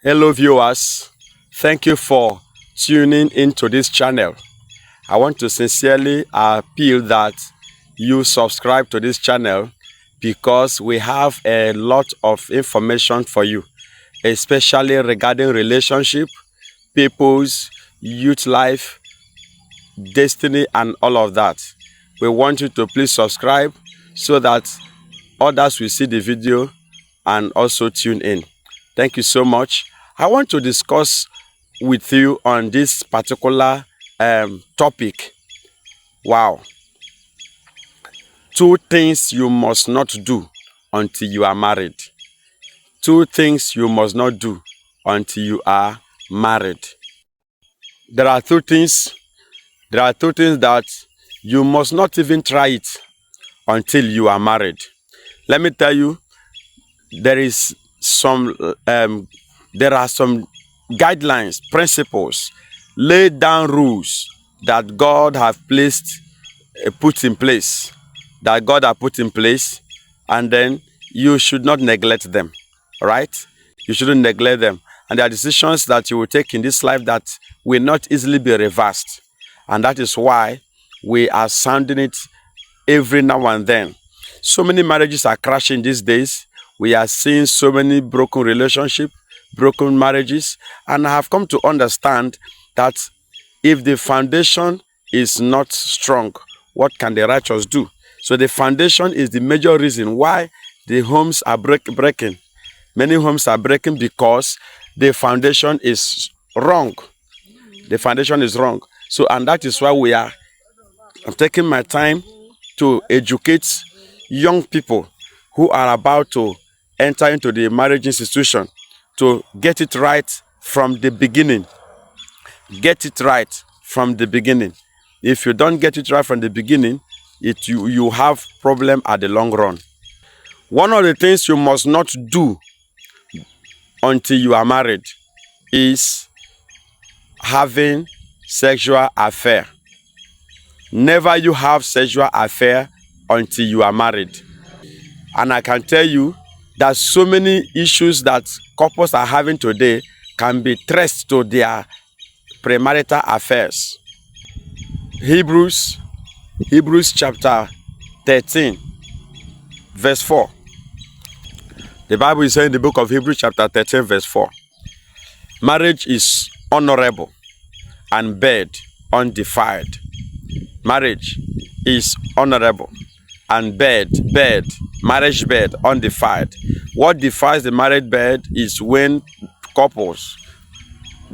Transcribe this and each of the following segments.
Hello viewers, thank you for tuning into this channel. I want to sincerely appeal that you subscribe to this channel because we have a lot of information for you, especially regarding relationship, people's youth life, destiny, and all of that. We want you to please subscribe so that others will see the video and also tune in. Thank you so much. I want to discuss with you on this particular topic. Wow. 2 things you must not do until you are married. 2 things you must not do until you are married. There are 2 things. There are 2 things that you must not even try it until you are married. Let me tell you, there are some guidelines, principles, laid down rules that God have put in place, and then you should not neglect them, right? You shouldn't neglect them. And there are decisions that you will take in this life that will not easily be reversed. And that is why we are sounding it every now and then. So many marriages are crashing these days. We are seeing so many broken relationships, broken marriages, and I have come to understand that if the foundation is not strong, what can the righteous do? So the foundation is the major reason why the homes are breaking. Many homes are breaking because the foundation is wrong. The foundation is wrong. So, and that is why I'm taking my time to educate young people who are about to enter into the marriage institution to get it right from the beginning. Get it right from the beginning. If you don't get it right from the beginning, you have problem at the long run. One of the things you must not do until you are married is having sexual affair. Never you have sexual affair until you are married. And I can tell you that so many issues that couples are having today can be traced to their premarital affairs. Hebrews chapter 13, verse 4. The Bible is saying in the book of Hebrews chapter 13, verse 4. Marriage is honorable and bed undefiled. Marriage is honorable and marriage bed undefiled. What defiles the marriage bed is when couples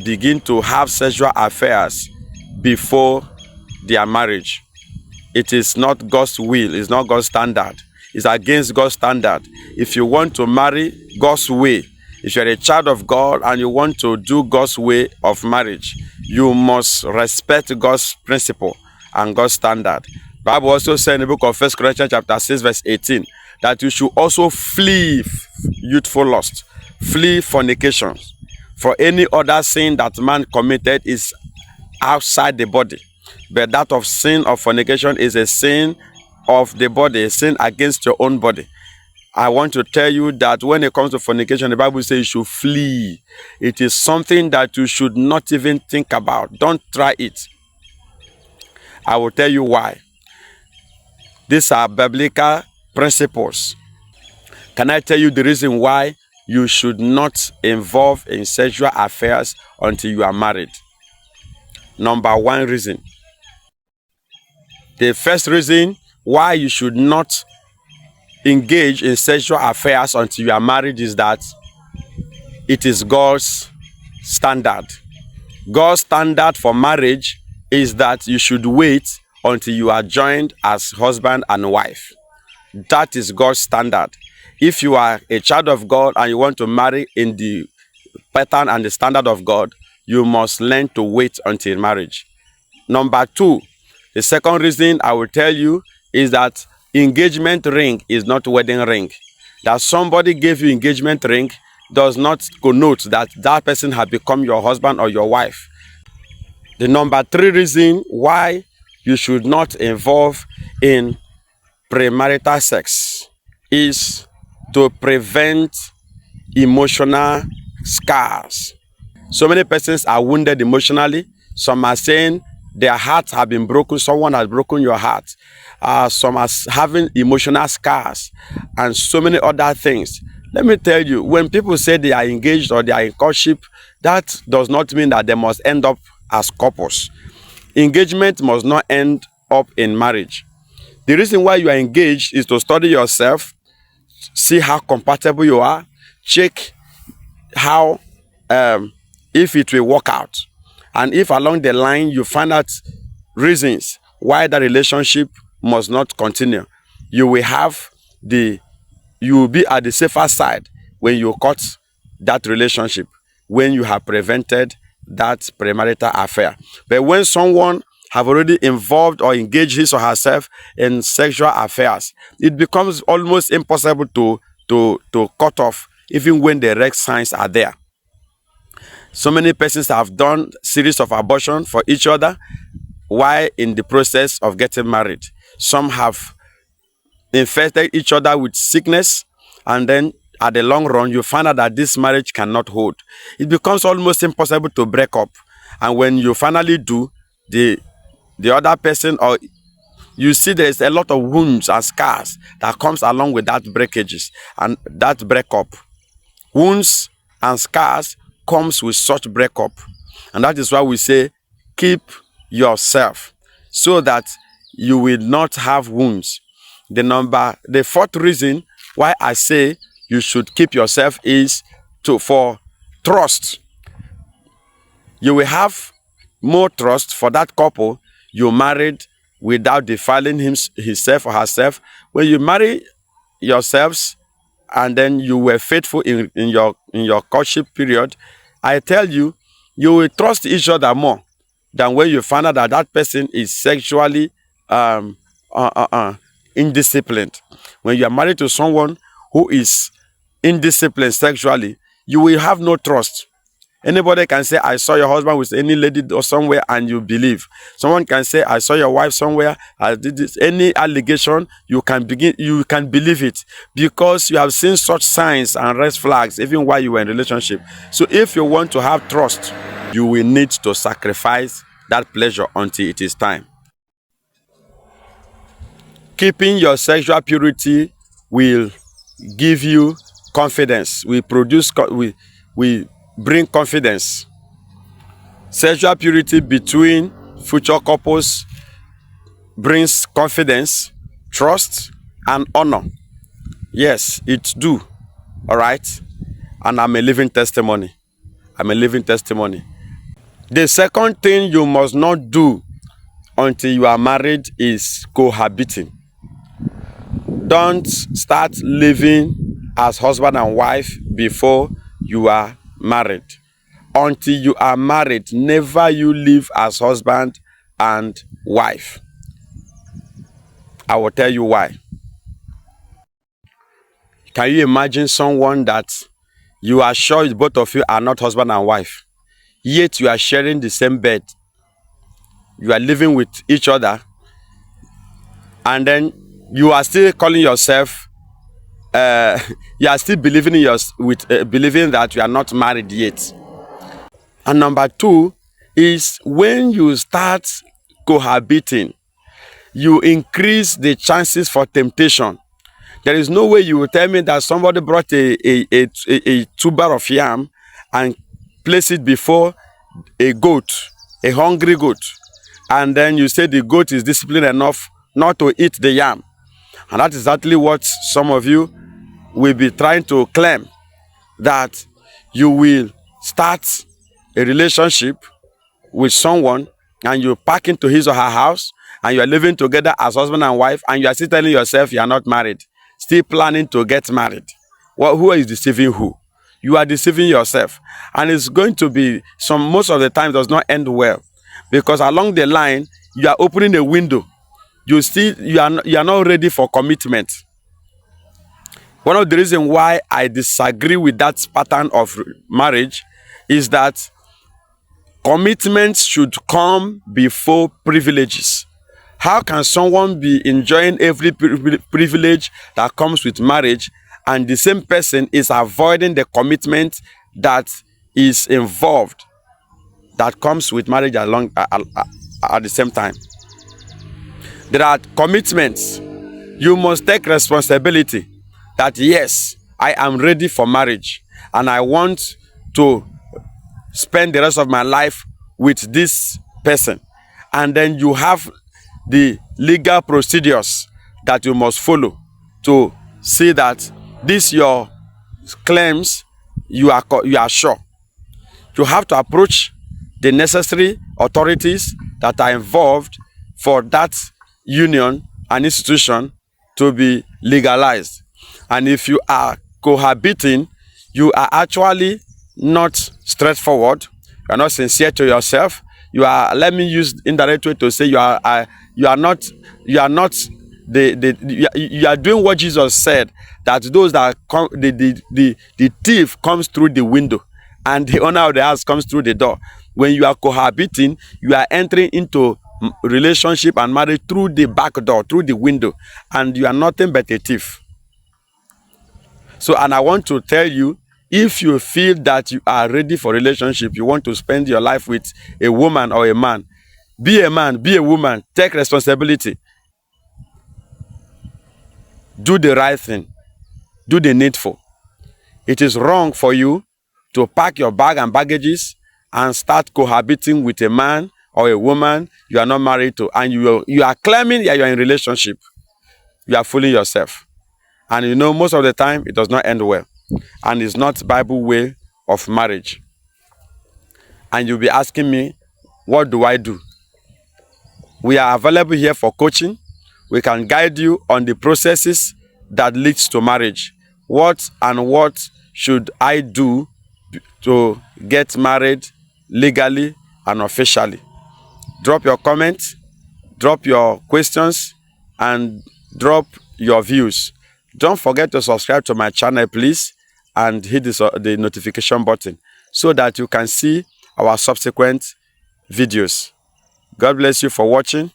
begin to have sexual affairs before their marriage. It is not God's will, it's not God's standard. It's against God's standard. If you want to marry God's way, if you're a child of God and you want to do God's way of marriage, you must respect God's principle and God's standard. The Bible also says in the book of 1 Corinthians chapter 6, verse 18, that you should also flee youthful lust, flee fornication. For any other sin that man committed is outside the body. But that of sin of fornication is a sin of the body, a sin against your own body. I want to tell you that when it comes to fornication, the Bible says you should flee. It is something that you should not even think about. Don't try it. I will tell you why. These are biblical principles. Can I tell you the reason why you should not involve in sexual affairs until you are married? Number 1 reason. The first reason why you should not engage in sexual affairs until you are married is that it is God's standard. God's standard for marriage is that you should wait until you are joined as husband and wife. That is God's standard. If you are a child of God and you want to marry in the pattern and the standard of God, you must learn to wait until marriage. Number 2, the second reason I will tell you is that engagement ring is not wedding ring. That somebody gave you engagement ring does not connote that that person has become your husband or your wife. The number 3 reason why you should not involve in premarital sex is to prevent emotional scars. So many persons are wounded emotionally. Some are saying their hearts have been broken. Someone has broken your heart. Some are having emotional scars and so many other things. Let me tell you, when people say they are engaged or they are in courtship, that does not mean that they must end up as couples. Engagement must not end up in marriage. The reason why you are engaged is to study yourself, see how compatible you are, check how if it will work out, and if along the line you find out reasons why the relationship must not continue, you will be at the safer side when you cut that relationship, when you have prevented that premarital affair. But when someone have already involved or engaged his or herself in sexual affairs, it becomes almost impossible to cut off even when the red signs are there. So many persons have done series of abortion for each other while in the process of getting married. Some have infected each other with sickness, and then at the long run, you find out that this marriage cannot hold. It becomes almost impossible to break up. And when you finally do, the other person, or you see there's a lot of wounds and scars that comes along with that breakages and that breakup. Wounds and scars comes with such breakup. And that is why we say, keep yourself so that you will not have wounds. The fourth reason why I say you should keep yourself is for trust. You will have more trust for that couple you married without defiling himself or herself. When you marry yourselves and then you were faithful in your courtship period, I tell you, you will trust each other more than when you find out that that person is sexually indisciplined. When you are married to someone who is indisciplined sexually, you will have no trust. Anybody can say, I saw your husband with any lady or somewhere, and you believe. Someone can say, I saw your wife somewhere, I did this. Any allegation, you can believe it because you have seen such signs and red flags even while you were in a relationship. So if you want to have trust, you will need to sacrifice that pleasure until it is time. Keeping your sexual purity will give you confidence. We bring confidence. Sexual purity between future couples brings confidence, trust, and honor. Yes, it do. All right? And I'm a living testimony. The second thing you must not do until you are married is cohabiting. Don't start living as husband and wife before you are married. Until you are married, never you live as husband and wife. I will tell you why. Can you imagine someone that you are sure both of you are not husband and wife, yet you are sharing the same bed, you are living with each other, and then you are still calling yourself you are still believing believing that you are not married yet. And number two is, when you start cohabiting, you increase the chances for temptation. There is no way you will tell me that somebody brought a tuber of yam and placed it before a goat, a hungry goat, and then you say the goat is disciplined enough not to eat the yam. And that's exactly what some of you will be trying to claim, that you will start a relationship with someone and you pack into his or her house and you are living together as husband and wife, and you are still telling yourself you are not married, still planning to get married. Well, who is deceiving who? You are deceiving yourself. And it's going to be, most of the time does not end well, because along the line you are opening a window. You are not ready for commitment. One of the reasons why I disagree with that pattern of marriage is that commitment should come before privileges. How can someone be enjoying every privilege that comes with marriage, and the same person is avoiding the commitment that is involved, that comes with marriage along at the same time. There are commitments. You must take responsibility that yes, I am ready for marriage and I want to spend the rest of my life with this person. And then you have the legal procedures that you must follow to see that these your claims you are sure. You have to approach the necessary authorities that are involved for that union and institution to be legalized. And if you are cohabiting, you are actually not straightforward, you are not sincere to yourself, you are, let me use indirect way to say, you are not you are doing what Jesus said, that those that come, the thief comes through the window and the owner of the house comes through the door. When you are cohabiting, you are entering into relationship and marriage through the back door, through the window, and you are nothing but a thief. So, and I want to tell you, if you feel that you are ready for relationship, you want to spend your life with a woman or a man, be a woman, take responsibility. Do the right thing. Do the needful. It is wrong for you to pack your bag and baggages and start cohabiting with a man or a woman you are not married to, and you are claiming that you are in relationship. You are fooling yourself. And you know, most of the time, it does not end well. And it's not Bible way of marriage. And you'll be asking me, what do I do? We are available here for coaching. We can guide you on the processes that leads to marriage. What should I do to get married legally and officially? Drop your comments, drop your questions, and drop your views. Don't forget to subscribe to my channel, please, and hit the notification button so that you can see our subsequent videos. God bless you for watching.